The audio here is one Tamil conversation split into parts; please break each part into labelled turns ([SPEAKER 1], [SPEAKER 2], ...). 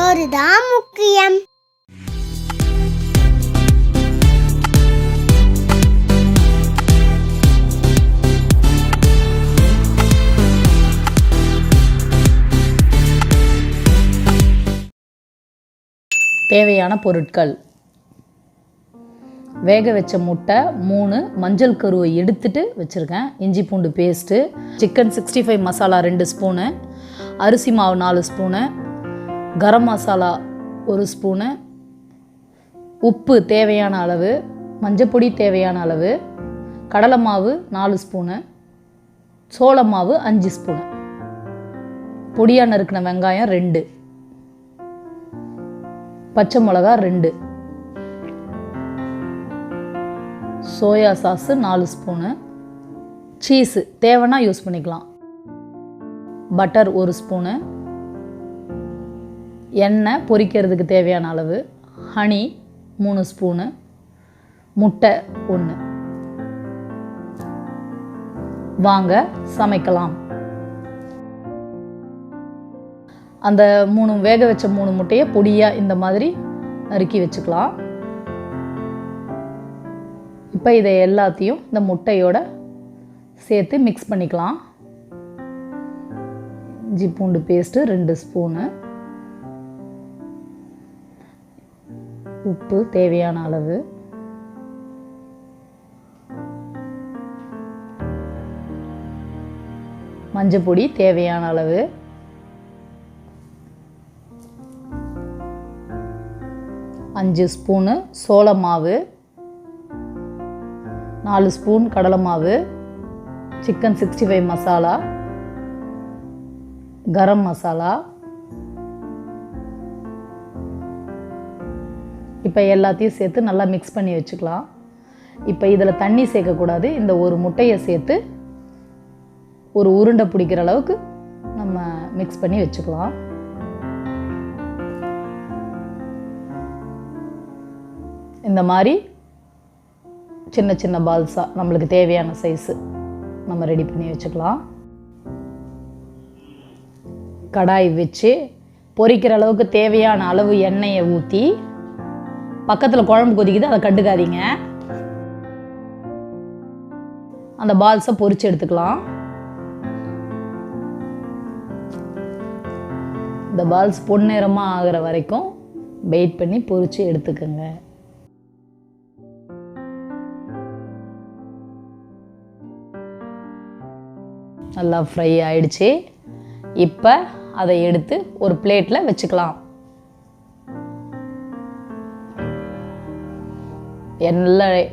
[SPEAKER 1] சோறு தான் முக்கியம்.
[SPEAKER 2] தேவையான பொருட்கள்: வேக வச்ச முட்டை 3, மஞ்சள் கருவை எடுத்துட்டு வச்சுருக்கேன், இஞ்சி பூண்டு பேஸ்ட்டு, சிக்கன் 65 மசாலா 2 ஸ்பூனு, அரிசி மாவு 4 ஸ்பூனு, கரம் மசாலா 1 ஸ்பூனு, உப்பு தேவையான அளவு, மஞ்சப்பொடி தேவையான அளவு, கடலை மாவு 4 ஸ்பூனு, சோள மாவு 5 ஸ்பூனு, பொடியாக நறுக்கின வெங்காயம் 2, பச்சை மிளகா 2, சோயா சாஸு 4 ஸ்பூனு, சீஸு தேவைன்னா யூஸ் பண்ணிக்கலாம், பட்டர் 1 ஸ்பூனு, எண்ணெய் பொரிக்கிறதுக்கு தேவையான அளவு, ஹனி 3 ஸ்பூனு, முட்டை 1. வாங்க சமைக்கலாம். அந்த 3 வேக வச்ச 3 முட்டையை பொடியாக இந்த மாதிரி நறுக்கி வச்சுக்கலாம். இப்போ இதை எல்லாத்தையும் இந்த முட்டையோட சேர்த்து மிக்ஸ் பண்ணிக்கலாம். இஞ்சி பூண்டு பேஸ்ட்டு 2 ஸ்பூனு, உப்பு தேவையான அளவு, மஞ்சப்பொடி தேவையான அளவு, அஞ்சு ஸ்பூனு சோள மாவு, 4 ஸ்பூன் கடலை மாவு, சிக்கன் 65 மசாலா, கரம் மசாலா. இப்போ எல்லாத்தையும் சேர்த்து நல்லா மிக்ஸ் பண்ணி வச்சுக்கலாம். இப்போ இதில் தண்ணி சேர்க்கக்கூடாது. இந்த ஒரு முட்டையை சேர்த்து ஒரு உருண்டை பிடிக்கிற அளவுக்கு நம்ம மிக்ஸ் பண்ணி வச்சுக்கலாம். இந்த மாதிரி சின்ன சின்ன பால்ஸாக நம்மளுக்கு தேவையான சைஸு நம்ம ரெடி பண்ணி வச்சுக்கலாம். கடாய் வச்சு பொரிக்கிற அளவுக்கு தேவையான அளவு எண்ணெயை ஊற்றி, பக்கத்தில் குழம்பு கொதிக்குது, அதை கண்டுக்காதீங்க. அந்த பால்ஸை பொரிச்சு எடுத்துக்கலாம். இந்த பால்ஸ் பொன்னிறமாக ஆகிற வரைக்கும் வெயிட் பண்ணி பொரிச்சு எடுத்துக்கோங்க. நல்லா ஃப்ரை ஆயிடுச்சு. இப்போ அதை எடுத்து ஒரு பிளேட்டில் வச்சுக்கலாம்.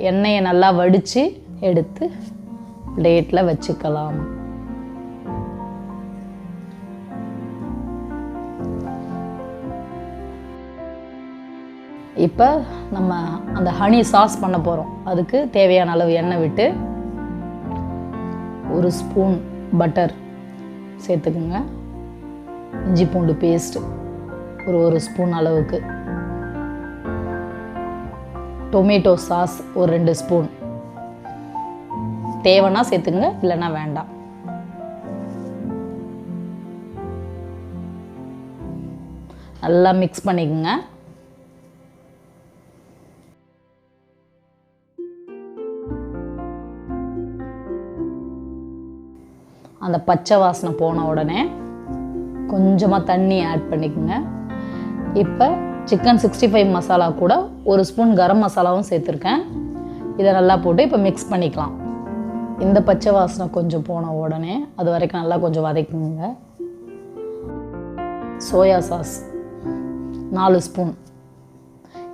[SPEAKER 2] எண்ணெயை நல்லா வடித்து எடுத்து பிளேட்டில் வச்சுக்கலாம். இப்போ நம்ம அந்த ஹனி சாஸ் பண்ண போகிறோம். அதுக்கு தேவையான அளவு எண்ணெய் விட்டு 1 ஸ்பூன் பட்டர் சேர்த்துக்குங்க. இஞ்சி பூண்டு பேஸ்ட் ஒரு ஸ்பூன் அளவுக்கு, டொமேட்டோ சாஸ் ஒரு 2 ஸ்பூன், தேவைன்னா சேர்த்துக்குங்க, இல்லைன்னா வேண்டாம். நல்லா மிக்ஸ் பண்ணிக்கோங்க. அந்த பச்சை வாசனை போன உடனே கொஞ்சமாக தண்ணி ஆட் பண்ணிக்கோங்க. இப்போ சிக்கன் 65 மசாலா கூட 1 ஸ்பூன் கரம் மசாலாவும் சேர்த்துருக்கேன். இதை நல்லா போட்டு இப்போ மிக்ஸ் பண்ணிக்கலாம். இந்த பச்சை வாசனை கொஞ்சம் போன உடனே அது வரைக்கும் நல்லா கொஞ்சம் வதக்குங்க. Soya sauce 4 spoon.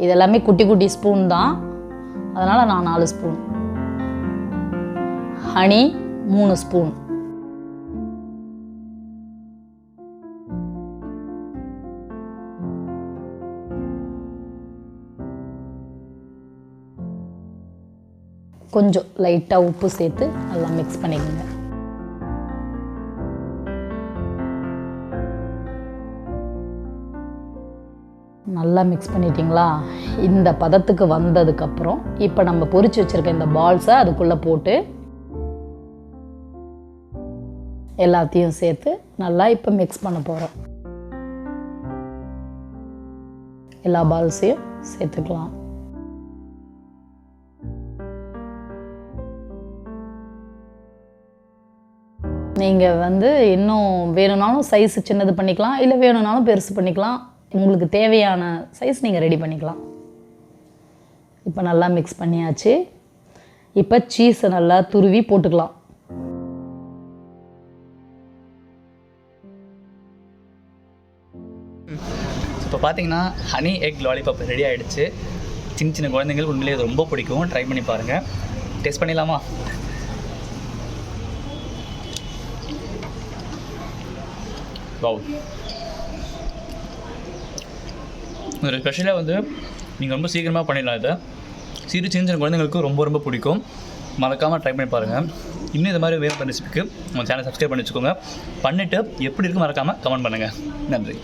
[SPEAKER 2] இது எல்லாமே குட்டி குட்டி ஸ்பூன் தான், அதனால் நான் 4 ஸ்பூன். Honey 3 spoon. கொஞ்சம் லைட்டாக உப்பு சேர்த்து நல்லா மிக்ஸ் பண்ணிக்கோங்க. நல்லா மிக்ஸ் பண்ணிட்டீங்களா? இந்த பதத்துக்கு வந்ததுக்கப்புறம் இப்போ நம்ம பொரிச்சு வச்சுருக்க இந்த பால்ஸை அதுக்குள்ளே போட்டு எல்லாத்தையும் சேர்த்து நல்லா இப்போ மிக்ஸ் பண்ண போகிறோம். எல்லா பால்ஸையும் சேர்த்துக்கலாம். நீங்கள் இன்னும் வேணும்னாலும் சைஸ் சின்னது பண்ணிக்கலாம், இல்லை வேணும்னாலும் பெருசு பண்ணிக்கலாம். உங்களுக்கு தேவையான சைஸ் நீங்கள் ரெடி பண்ணிக்கலாம். இப்போ நல்லா மிக்ஸ் பண்ணியாச்சு. இப்போ சீஸை நல்லா துருவி போட்டுக்கலாம்.
[SPEAKER 1] இப்போ பார்த்தீங்கன்னா ஹனி எக் லாலிபாப் ரெடி ஆகிடுச்சு. சின்ன சின்ன குழந்தைங்களுக்கு உண்மையிலேயே அது ரொம்ப பிடிக்கும். ட்ரை பண்ணி பாருங்கள். டேஸ்ட் பண்ணிடலாமா? வாவ், ஒரு ஸ்பெஷலாக நீங்கள் ரொம்ப சீக்கிரமாக பண்ணிடலாம். இதை சின்ன சின்ன குழந்தைங்களுக்கு ரொம்ப ரொம்ப பிடிக்கும். மறக்காமல் ட்ரை பண்ணி பாருங்கள். இன்னும் இது மாதிரி வேறு ரெசிபிக்கு உங்கள் சேனல் சப்ஸ்கிரைப் பண்ணி வச்சுக்கோங்க. பண்ணிவிட்டு எப்படி இருக்குது மறக்காமல் கமெண்ட் பண்ணுங்கள். நன்றி.